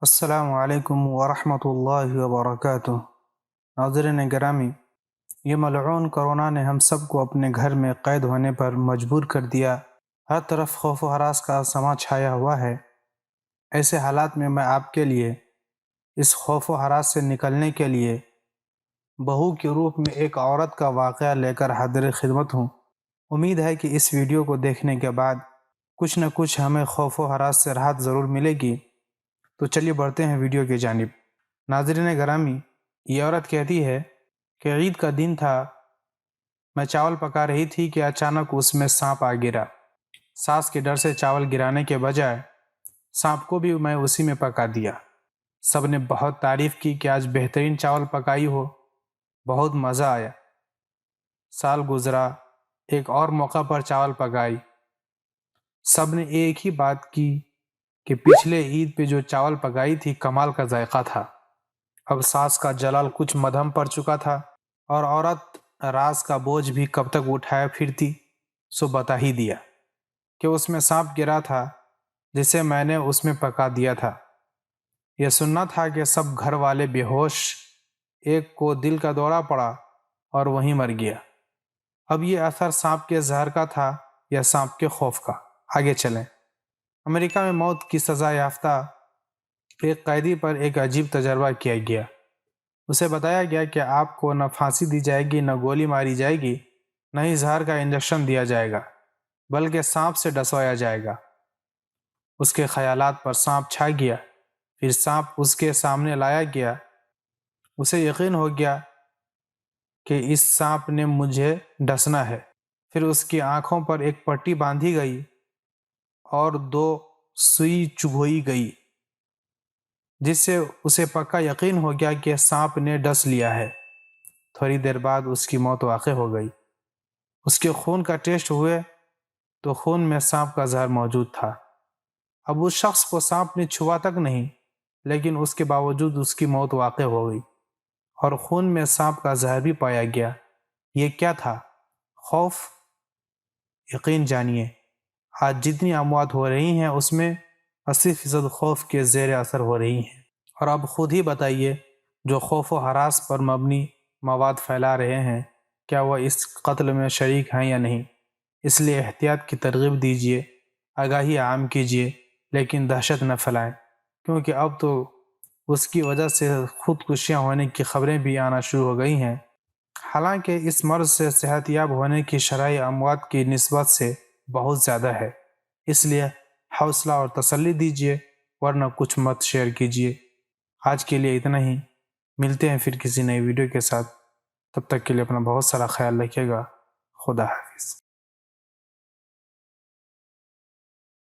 السلام علیکم ورحمۃ اللہ وبرکاتہ۔ ناظرین گرامی، یہ ملعون کرونا نے ہم سب کو اپنے گھر میں قید ہونے پر مجبور کر دیا۔ ہر طرف خوف و ہراس کا سماں چھایا ہوا ہے۔ ایسے حالات میں آپ کے لیے اس خوف و ہراس سے نکلنے کے لیے بہو کے روپ میں ایک عورت کا واقعہ لے کر حاضر خدمت ہوں۔ امید ہے کہ اس ویڈیو کو دیکھنے کے بعد کچھ نہ کچھ ہمیں خوف و ہراس سے راحت ضرور ملے گی۔ تو چلیے بڑھتے ہیں ویڈیو کی جانب۔ ناظرین گرامی، یہ عورت کہتی ہے کہ عید کا دن تھا، میں چاول پکا رہی تھی کہ اچانک اس میں سانپ آ گرا۔ ساس کے ڈر سے چاول گرانے کے بجائے سانپ کو بھی میں اسی میں پکا دیا۔ سب نے بہت تعریف کی کہ آج بہترین چاول پکائی ہو، بہت مزہ آیا۔ سال گزرا، ایک اور موقع پر چاول پکائی۔ سب نے ایک ہی بات کی کہ پچھلے عید پہ جو چاول پکائی تھی کمال کا ذائقہ تھا۔ اب ساس کا جلال کچھ مدھم پڑ چکا تھا اور عورت راز کا بوجھ بھی کب تک اٹھایا پھرتی، سو بتا ہی دیا کہ اس میں سانپ گرا تھا جسے میں نے اس میں پکا دیا تھا۔ یہ سننا تھا کہ سب گھر والے بے ہوش، ایک کو دل کا دورہ پڑا اور وہیں مر گیا۔ اب یہ اثر سانپ کے زہر کا تھا یا سانپ کے خوف کا؟ آگے چلیں۔ امریکہ میں موت کی سزا یافتہ ایک قیدی پر ایک عجیب تجربہ کیا گیا۔ اسے بتایا گیا کہ آپ کو نہ پھانسی دی جائے گی، نہ گولی ماری جائے گی، نہ ہی زہر کا انجیکشن دیا جائے گا، بلکہ سانپ سے ڈسوایا جائے گا۔ اس کے خیالات پر سانپ چھا گیا۔ پھر سانپ اس کے سامنے لایا گیا۔ اسے یقین ہو گیا کہ اس سانپ نے مجھے ڈسنا ہے۔ پھر اس کی آنکھوں پر ایک پٹی باندھی گئی اور 2 سوئی چبھوئی گئی، جس سے اسے پکا یقین ہو گیا کہ سانپ نے ڈس لیا ہے۔ تھوڑی دیر بعد اس کی موت واقع ہو گئی۔ اس کے خون کا ٹیسٹ ہوئے تو خون میں سانپ کا زہر موجود تھا۔ اب اس شخص کو سانپ نے چھوا تک نہیں، لیکن اس کے باوجود اس کی موت واقع ہو گئی اور خون میں سانپ کا زہر بھی پایا گیا۔ یہ کیا تھا؟ خوف؟ یقین جانیے، آج جتنی اموات ہو رہی ہیں اس میں 80% خوف کے زیر اثر ہو رہی ہیں۔ اور اب خود ہی بتائیے، جو خوف و ہراس پر مبنی مواد پھیلا رہے ہیں، کیا وہ اس قتل میں شریک ہیں یا نہیں؟ اس لیے احتیاط کی ترغیب دیجیے، آگاہی عام کیجیے، لیکن دہشت نہ پھیلائیں، کیونکہ اب تو اس کی وجہ سے خودکشیاں ہونے کی خبریں بھی آنا شروع ہو گئی ہیں۔ حالانکہ اس مرض سے صحت یاب ہونے کی شرح اموات کی نسبت سے بہت زیادہ ہے۔ اس لیے حوصلہ اور تسلی دیجیے، ورنہ کچھ مت شیئر کیجیے۔ آج کے لیے اتنا ہی، ملتے ہیں پھر کسی نئی ویڈیو کے ساتھ۔ تب تک کے لیے اپنا بہت سارا خیال رکھیے گا۔ خدا حافظ۔